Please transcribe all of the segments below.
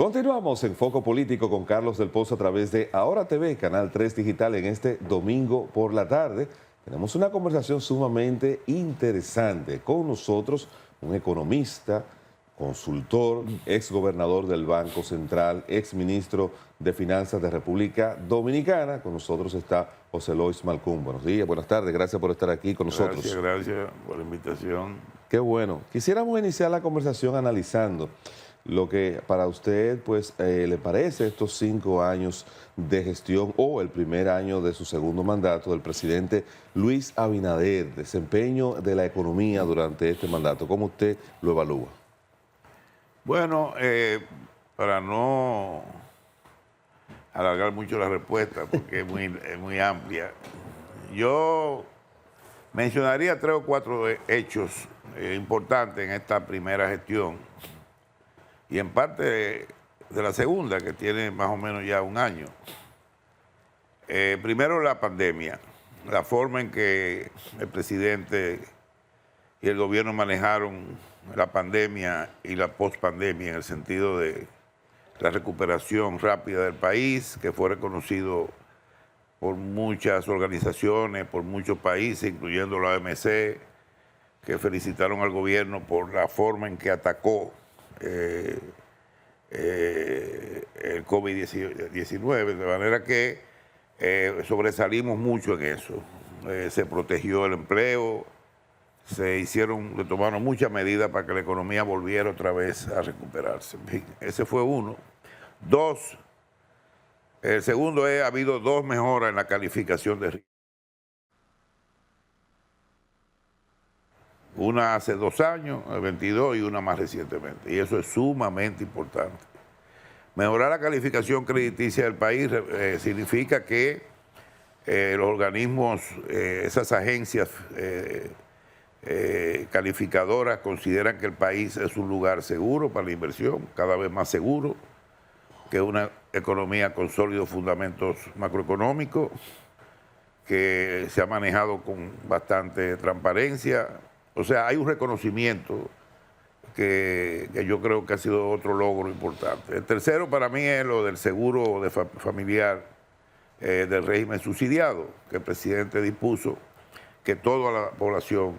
Continuamos en Foco Político con Carlos del Pozo a través de Ahora TV, Canal 3 Digital, en este domingo por la tarde. Tenemos una conversación sumamente interesante con nosotros, un economista, consultor, ex gobernador del Banco Central, ex ministro de Finanzas de República Dominicana. Con nosotros está José Lois Malcún. Buenos días, buenas tardes, gracias por estar aquí con nosotros. Gracias por la invitación. Qué bueno. Quisiéramos iniciar la conversación analizando lo que para usted pues le parece estos 5 años de gestión o el primer año de su segundo mandato del presidente Luis Abinader, desempeño de la economía durante este mandato. ¿Cómo usted lo evalúa? Bueno, para no alargar mucho la respuesta, porque es muy amplia, yo mencionaría 3 o 4 hechos importantes en esta primera gestión y en parte de la segunda, que tiene más o menos ya un año. Primero, la pandemia, la forma en que el presidente y el gobierno manejaron la pandemia y la pospandemia en el sentido de la recuperación rápida del país, que fue reconocido por muchas organizaciones, por muchos países, incluyendo la OMC, que felicitaron al gobierno por la forma en que atacó el COVID-19, de manera que sobresalimos mucho en eso. Se protegió el empleo, se tomaron muchas medidas para que la economía volviera otra vez a recuperarse. Ese fue uno. 2, el segundo ha habido 2 mejoras en la calificación de riesgo. Una hace 2 años, el 22, y una más recientemente. Y eso es sumamente importante. Mejorar la calificación crediticia del país significa que los organismos, esas agencias calificadoras consideran que el país es un lugar seguro para la inversión, cada vez más seguro, que es una economía con sólidos fundamentos macroeconómicos, que se ha manejado con bastante transparencia. O sea, hay un reconocimiento que yo creo que ha sido otro logro importante. El tercero para mí es lo del seguro familiar del régimen subsidiado, que el presidente dispuso que toda la población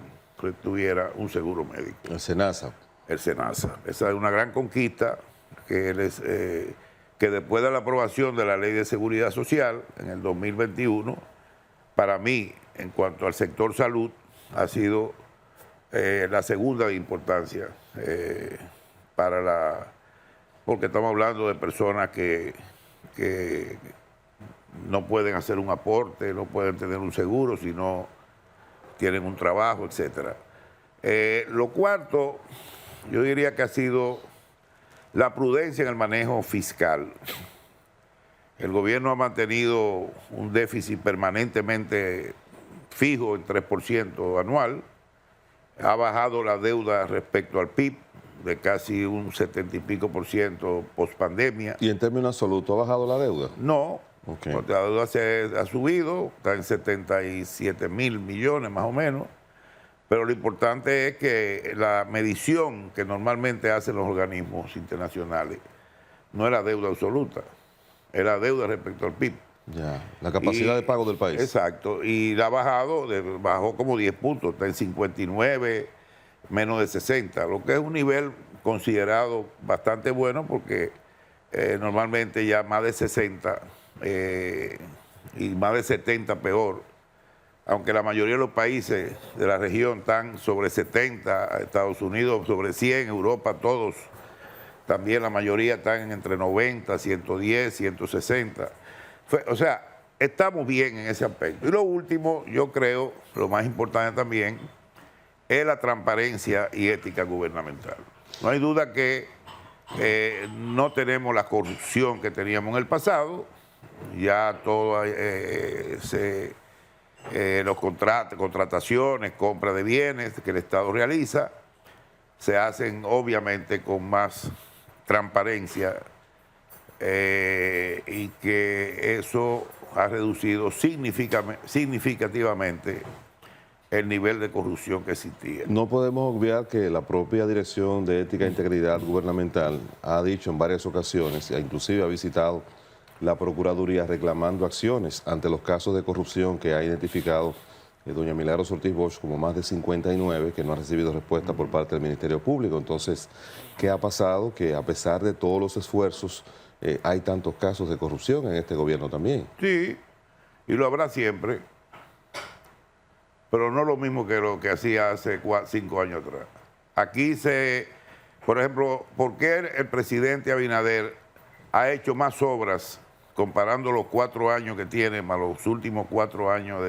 tuviera un seguro médico. El SENASA. El SENASA. Esa es una gran conquista que después de la aprobación de la Ley de Seguridad Social en el 2021, para mí, en cuanto al sector salud, ha sido la segunda de importancia porque estamos hablando de personas que no pueden hacer un aporte, no pueden tener un seguro si no tienen un trabajo, etcétera. Lo cuarto, yo diría que ha sido la prudencia en el manejo fiscal. El gobierno ha mantenido un déficit permanentemente fijo en 3% anual, ha bajado la deuda respecto al PIB de casi un 70 y pico % post-pandemia. ¿Y en términos absolutos ha bajado la deuda? No, okay. Porque la deuda ha subido, está en 77.000 millones más o menos, pero lo importante es que la medición que normalmente hacen los organismos internacionales no es la deuda absoluta, es la deuda respecto al PIB. Ya, la capacidad de pago del país. Exacto, y la ha bajado, bajó como 10 puntos, está en 59, menos de 60, lo que es un nivel considerado bastante bueno porque normalmente ya más de 60 y más de 70 peor, aunque la mayoría de los países de la región están sobre 70, Estados Unidos sobre 100, Europa todos, también la mayoría están entre 90, 110, 160. O sea, estamos bien en ese aspecto. Y lo último, yo creo, lo más importante también, es la transparencia y ética gubernamental. No hay duda que no tenemos la corrupción que teníamos en el pasado, ya todo los contrataciones, compra de bienes que el Estado realiza, se hacen obviamente con más transparencia y que eso ha reducido significativamente el nivel de corrupción que existía. No podemos obviar que la propia Dirección de Ética e Integridad Gubernamental ha dicho en varias ocasiones, e inclusive ha visitado la Procuraduría reclamando acciones ante los casos de corrupción que ha identificado doña Milagros Ortiz Bosch como más de 59 que no ha recibido respuesta por parte del Ministerio Público. Entonces, ¿qué ha pasado? Que a pesar de todos los esfuerzos, hay tantos casos de corrupción en este gobierno también. Sí, y lo habrá siempre, pero no lo mismo que lo que hacía hace 5 años atrás. Aquí por ejemplo, ¿por qué el presidente Abinader ha hecho más obras comparando los 4 años que tiene más los últimos 4 años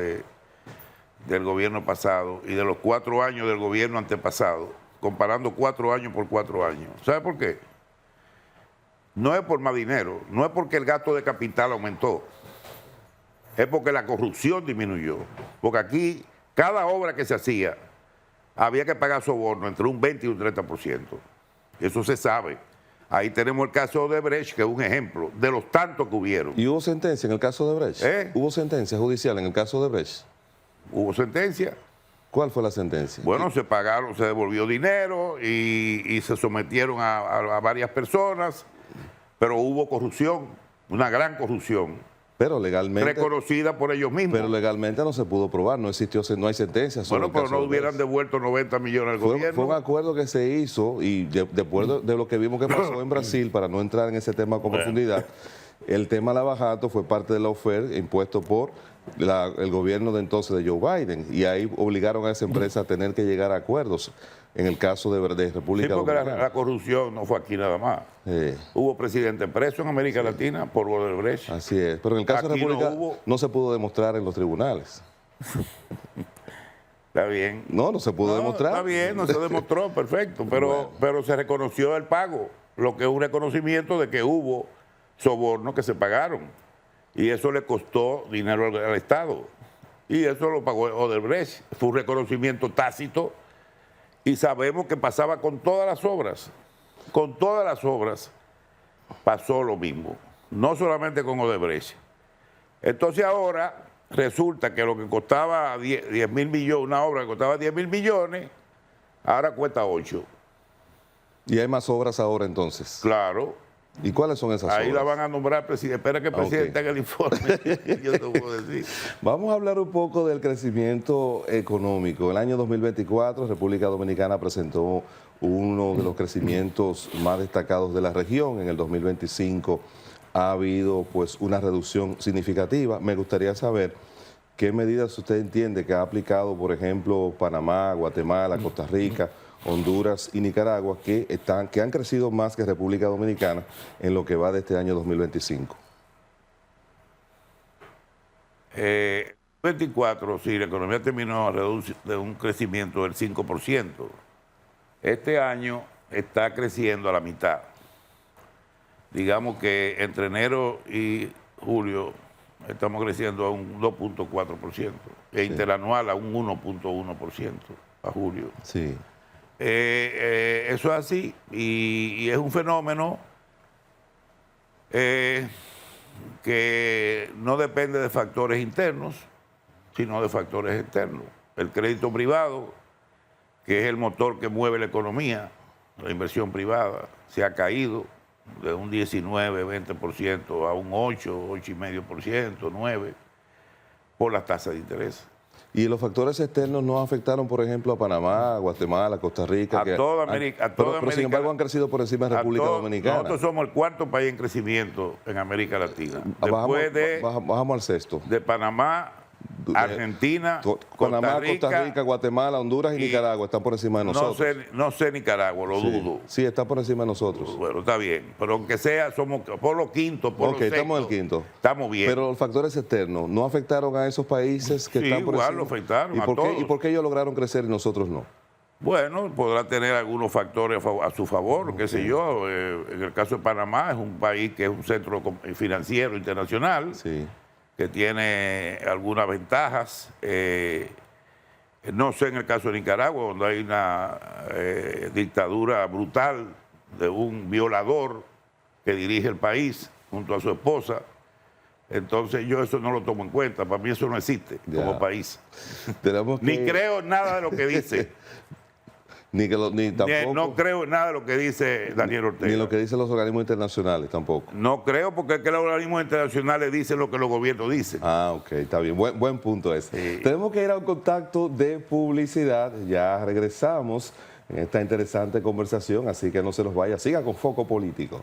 del gobierno pasado y de los 4 años del gobierno antepasado, comparando 4 años por 4 años? ¿Sabe por qué? No es por más dinero, no es porque el gasto de capital aumentó, es porque la corrupción disminuyó. Porque aquí, cada obra que se hacía, había que pagar soborno entre un 20 y un 30%. Eso se sabe. Ahí tenemos el caso de Odebrecht, que es un ejemplo de los tantos que hubieron. ¿Y hubo sentencia en el caso de Odebrecht? ¿Hubo sentencia judicial en el caso de Odebrecht? Hubo sentencia. ¿Cuál fue la sentencia? Bueno, se pagaron, se devolvió dinero y se sometieron a varias personas, pero hubo corrupción, una gran corrupción. Pero legalmente... reconocida por ellos mismos. Pero legalmente no se pudo probar, no existió, no hay sentencia. Bueno, pero no hubieran devuelto 90 millones al gobierno. Fue un acuerdo que se hizo y después de lo que vimos que pasó en Brasil, para no entrar en ese tema con profundidad, el tema lavajato fue parte de la oferta impuesto por el gobierno de entonces de Joe Biden, y ahí obligaron a esa empresa a tener que llegar a acuerdos en el caso de República Dominicana. Sí, porque Dominicana. la corrupción no fue aquí nada más. Hubo presidente preso en América Latina por Odebrecht. Así es, pero en el caso de República no se pudo demostrar en los tribunales. Está bien. No se pudo demostrar. Está bien, no se demostró, perfecto, pero se reconoció el pago, lo que es un reconocimiento de que hubo sobornos que se pagaron, y eso le costó dinero al Estado, y eso lo pagó Odebrecht. Fue un reconocimiento tácito, y sabemos que pasaba con todas las obras. Con todas las obras pasó lo mismo, no solamente con Odebrecht. Entonces ahora resulta que lo que costaba 10 mil millones, una obra que costaba 10 mil millones, ahora cuesta 8. ¿Y hay más obras ahora entonces? Claro. ¿Y cuáles son esas obras? Ahí la van a nombrar presidente. Espera que el presidente haga el informe. Yo te puedo decir. Vamos a hablar un poco del crecimiento económico. El año 2024, República Dominicana presentó uno de los crecimientos más destacados de la región. En el 2025 ha habido pues una reducción significativa. Me gustaría saber qué medidas usted entiende que ha aplicado, por ejemplo, Panamá, Guatemala, Costa Rica, Honduras y Nicaragua, que han crecido más que República Dominicana en lo que va de este año 2025. 24, sí, la economía terminó de un crecimiento del 5%. Este año está creciendo a la mitad. Digamos que entre enero y julio estamos creciendo a un 2.4%, e interanual a un 1.1% a julio. Sí. Eso es así, y es un fenómeno que no depende de factores internos, sino de factores externos. El crédito privado, que es el motor que mueve la economía, la inversión privada, se ha caído de un 19-20% a un 8-8,5%, 9%, por las tasas de interés. ¿Y los factores externos no afectaron, por ejemplo, a Panamá, a Guatemala, a Costa Rica? A toda América. Pero sin embargo han crecido por encima de República Dominicana. Nosotros somos el cuarto país en crecimiento en América Latina. Bajamos al sexto. De Panamá, Argentina, Panamá, Costa Rica, Guatemala, Honduras y Nicaragua están por encima de nosotros. No sé Nicaragua, lo dudo. Sí, está por encima de nosotros. Bueno, está bien, pero aunque sea, somos por los quintos, por los sextos. Estamos en el quinto. Estamos bien. Pero los factores externos, ¿no afectaron a esos países que están por encima? Sí, igual lo afectaron a todos. ¿Y por qué ellos lograron crecer y nosotros no? Bueno, podrá tener algunos factores a su favor, qué sé yo. En el caso de Panamá, es un país que es un centro financiero internacional. Sí. Que tiene algunas ventajas. No sé en el caso de Nicaragua, donde hay una dictadura brutal de un violador que dirige el país junto a su esposa. Entonces yo eso no lo tomo en cuenta, para mí eso no existe como país. Tenemos Ni creo en nada de lo que dice. ni tampoco, no creo en nada de lo que dice Daniel Ortega. ni lo que dicen los organismos internacionales tampoco. No creo porque es que los organismos internacionales dicen lo que los gobiernos dicen. Ah, ok, está bien. Buen punto ese. Sí. Tenemos que ir a un contacto de publicidad. Ya regresamos en esta interesante conversación, así que no se nos vaya. Siga con Foco Político.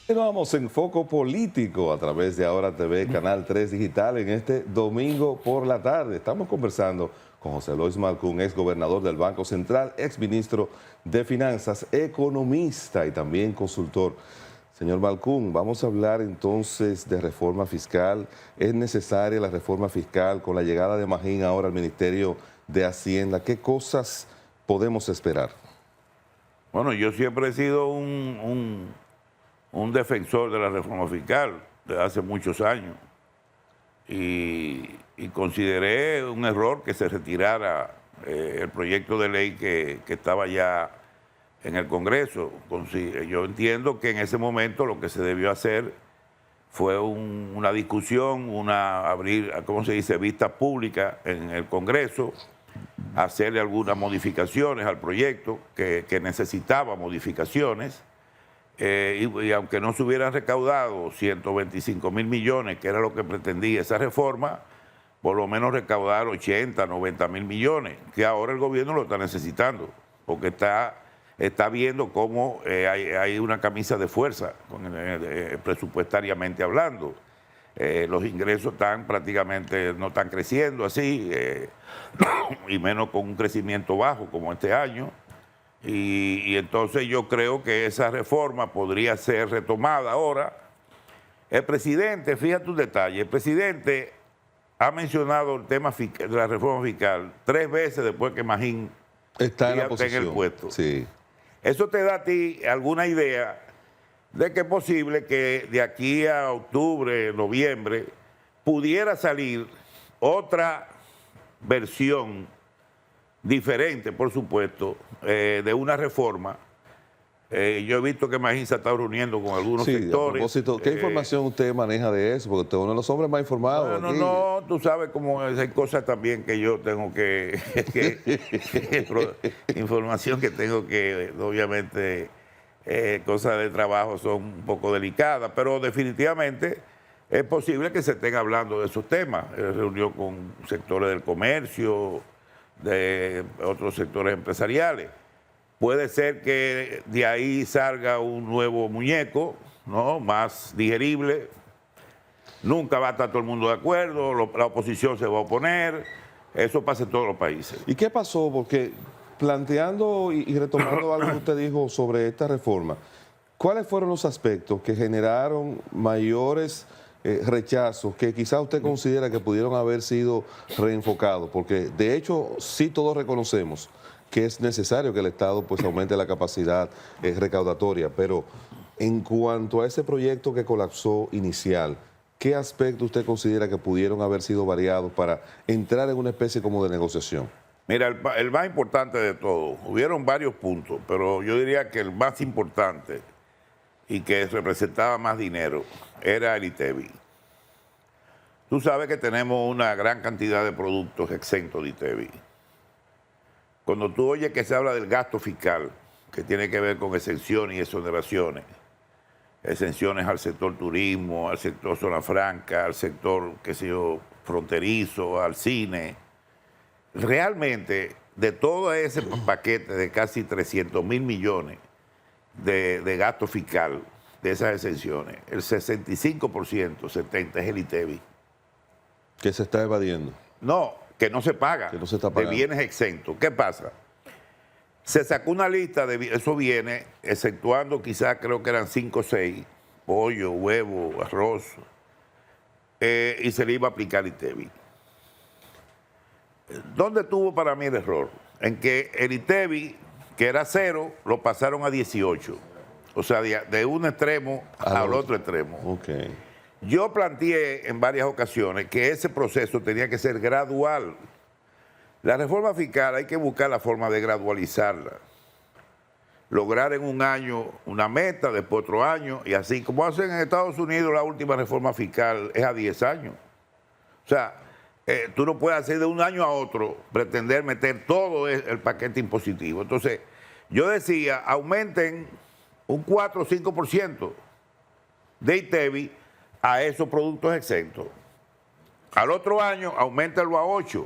Continuamos en Foco Político a través de Ahora TV, Canal 3 Digital, en este domingo por la tarde. Estamos conversando con José Lois Malcún, ex gobernador del Banco Central, ex ministro de Finanzas, economista y también consultor. Señor Malcún, vamos a hablar entonces de reforma fiscal. ¿Es necesaria la reforma fiscal con la llegada de Magín ahora al Ministerio de Hacienda? ¿Qué cosas podemos esperar? Bueno, yo siempre he sido un defensor de la reforma fiscal desde hace muchos años y consideré un error que se retirara el proyecto de ley que estaba ya en el Congreso. Yo entiendo que en ese momento lo que se debió hacer fue una discusión, abrir, ¿cómo se dice?, vista pública en el Congreso, hacerle algunas modificaciones al proyecto que necesitaba modificaciones. Y aunque no se hubieran recaudado 125 mil millones, que era lo que pretendía esa reforma, por lo menos recaudar 80, 90 mil millones, que ahora el gobierno lo está necesitando, porque está viendo cómo hay una camisa de fuerza, presupuestariamente hablando. Los ingresos no están creciendo así, y menos con un crecimiento bajo como este año. Y entonces yo creo que esa reforma podría ser retomada ahora. El presidente, fíjate un detalle, el presidente ha mencionado el tema de la reforma fiscal 3 veces después que Magín está en el puesto. Sí. Eso te da a ti alguna idea de que es posible que de aquí a octubre, noviembre, pudiera salir otra versión diferente, por supuesto, de una reforma. Yo he visto que Magín se está reuniendo con algunos sectores. A propósito, ¿qué información usted maneja de eso? Porque usted es uno de los hombres más informados. No, tú sabes cómo hay cosas también que yo tengo información que tengo que, obviamente, cosas de trabajo son un poco delicadas, pero definitivamente es posible que se estén hablando de esos temas. Reunió con sectores del comercio, de otros sectores empresariales. Puede ser que de ahí salga un nuevo muñeco, ¿no?, más digerible. Nunca va a estar todo el mundo de acuerdo, la oposición se va a oponer. Eso pasa en todos los países. ¿Y qué pasó? Porque planteando y retomando algo que usted dijo sobre esta reforma, ¿cuáles fueron los aspectos que generaron mayores rechazos que quizás usted considera que pudieron haber sido reenfocados? Porque de hecho sí todos reconocemos que es necesario que el Estado pues aumente la capacidad recaudatoria, pero en cuanto a ese proyecto que colapsó inicial, ¿qué aspectos usted considera que pudieron haber sido variados para entrar en una especie como de negociación? Mira, el más importante de todo, hubieron varios puntos, pero yo diría que el más importante y que representaba más dinero era el ITEVI. Tú sabes que tenemos una gran cantidad de productos exentos de ITEVI. Cuando tú oyes que se habla del gasto fiscal, que tiene que ver con exenciones y exoneraciones, exenciones al sector turismo, al sector zona franca, al sector, qué sé yo, fronterizo, al cine, realmente de todo ese paquete de casi 300 mil millones de gasto fiscal, de esas exenciones, el 65%, 70% es el ITEVI. ¿Que se está evadiendo? No, que no se paga, que no se está pagando, de bienes exentos. ¿Qué pasa? Se sacó una lista de esos bienes, exceptuando quizás creo que eran 5 o 6, pollo, huevo, arroz, y se le iba a aplicar ITEVI. ¿Dónde tuvo para mí el error? En que el ITEVI, que era 0, lo pasaron a 18. O sea, de un extremo al otro extremo. Okay. Yo planteé en varias ocasiones que ese proceso tenía que ser gradual. La reforma fiscal hay que buscar la forma de gradualizarla. Lograr en un año una meta, después otro año, y así como hacen en Estados Unidos la última reforma fiscal es a 10 años. O sea, tú no puedes hacer de un año a otro, pretender meter todo el paquete impositivo. Entonces, yo decía, aumenten un 4 o 5% de ITEVI a esos productos exentos. Al otro año, auméntalo a 8%.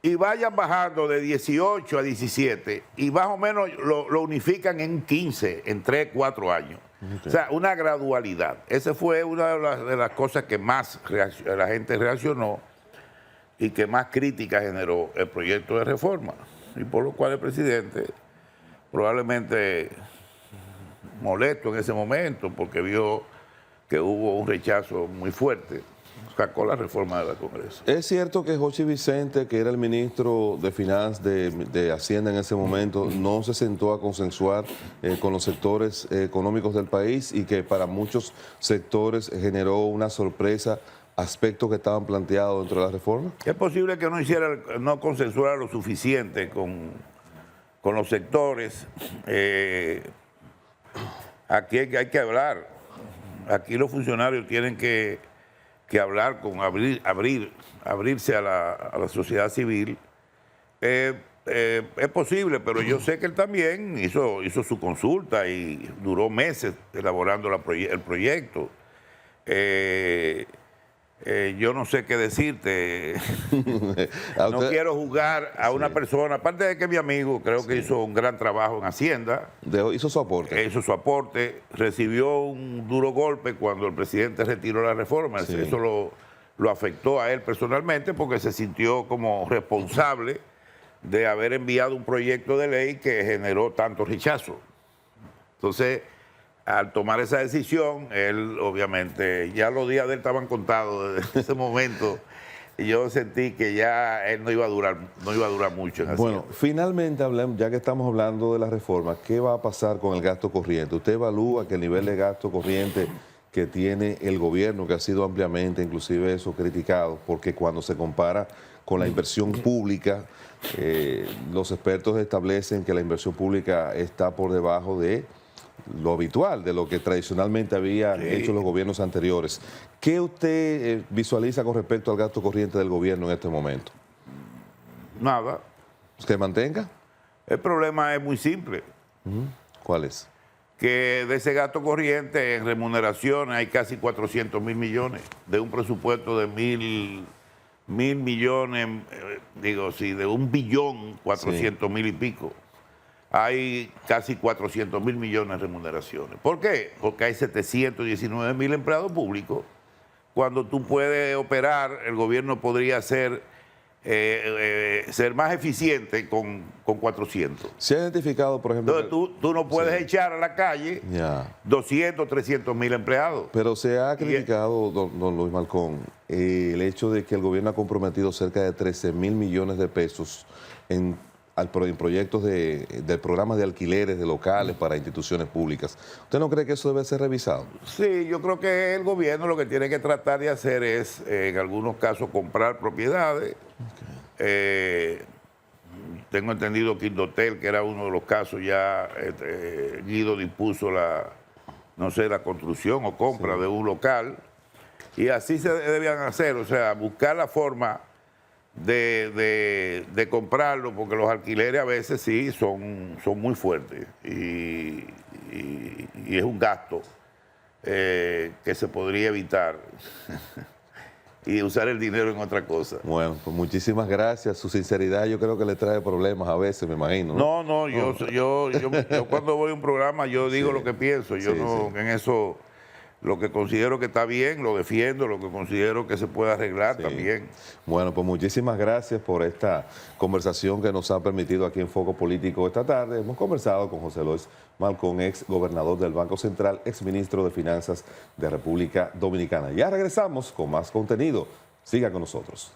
Y vayan bajando de 18 a 17 y más o menos lo unifican en 15, en 3, 4 años. Okay. O sea, una gradualidad. Esa fue una de las cosas que más la gente reaccionó y que más crítica generó el proyecto de reforma. Y por lo cual el presidente, probablemente molesto en ese momento, porque vio que hubo un rechazo muy fuerte, sacó la reforma del Congreso. Es cierto que Jochi Vicente, que era el ministro de Finanzas de Hacienda en ese momento, no se sentó a consensuar con los sectores económicos del país y que para muchos sectores generó una sorpresa, aspectos que estaban planteados dentro de la reforma. Es posible que no consensuara lo suficiente con los sectores. Aquí hay que hablar. Aquí los funcionarios tienen que hablar abrirse a la sociedad civil. Es posible, pero yo sé que él también hizo su consulta y duró meses elaborando el proyecto. Yo no sé qué decirte. No quiero juzgar a una persona, aparte de que mi amigo creo que hizo un gran trabajo en Hacienda. Hizo su aporte. Hizo su aporte, recibió un duro golpe cuando el presidente retiró la reforma. Sí. Eso lo afectó a él personalmente porque se sintió como responsable de haber enviado un proyecto de ley que generó tanto rechazo. Entonces, al tomar esa decisión, él obviamente, ya los días de él estaban contados desde ese momento, y yo sentí que ya él no iba a durar mucho. Bueno, finalmente, ya que estamos hablando de la reforma, ¿qué va a pasar con el gasto corriente? ¿Usted evalúa que el nivel de gasto corriente que tiene el gobierno, que ha sido ampliamente, inclusive eso, criticado, porque cuando se compara con la inversión pública, los expertos establecen que la inversión pública está por debajo de lo habitual, de lo que tradicionalmente habían hecho los gobiernos anteriores? ¿Qué usted visualiza con respecto al gasto corriente del gobierno en este momento? Nada. ¿Que mantenga? El problema es muy simple. ¿Cuál es? Que de ese gasto corriente en remuneraciones hay casi 400 mil millones, de un presupuesto de mil millones, de 1.400.000.000 y pico. Hay casi 400 mil millones de remuneraciones. ¿Por qué? Porque hay 719.000 empleados públicos. Cuando tú puedes operar, el gobierno podría ser más eficiente con 400. Se ha identificado, por ejemplo... Entonces tú no puedes echar a la calle 200, 300 mil empleados. Pero se ha criticado, don Luis Malcón, el hecho de que el gobierno ha comprometido cerca de 13 mil millones de pesos en proyectos del programa de alquileres de locales para instituciones públicas. ¿Usted no cree que eso debe ser revisado? Sí, yo creo que el gobierno lo que tiene que tratar de hacer es, en algunos casos, comprar propiedades. Tengo entendido que Indotel, que era uno de los casos, ya Guido dispuso la construcción o compra de un local. Y así se debían hacer, o sea, buscar la forma de comprarlo, porque los alquileres a veces sí son muy fuertes y es un gasto que se podría evitar y usar el dinero en otra cosa. Bueno, pues muchísimas gracias. Su sinceridad yo creo que le trae problemas a veces, me imagino. No, yo cuando voy a un programa yo digo lo que pienso, en eso... Lo que considero que está bien, lo defiendo, lo que considero que se puede arreglar también. Bueno, pues muchísimas gracias por esta conversación que nos ha permitido aquí en Foco Político esta tarde. Hemos conversado con José Luis Malcón, ex gobernador del Banco Central, ex ministro de Finanzas de República Dominicana. Ya regresamos con más contenido. Siga con nosotros.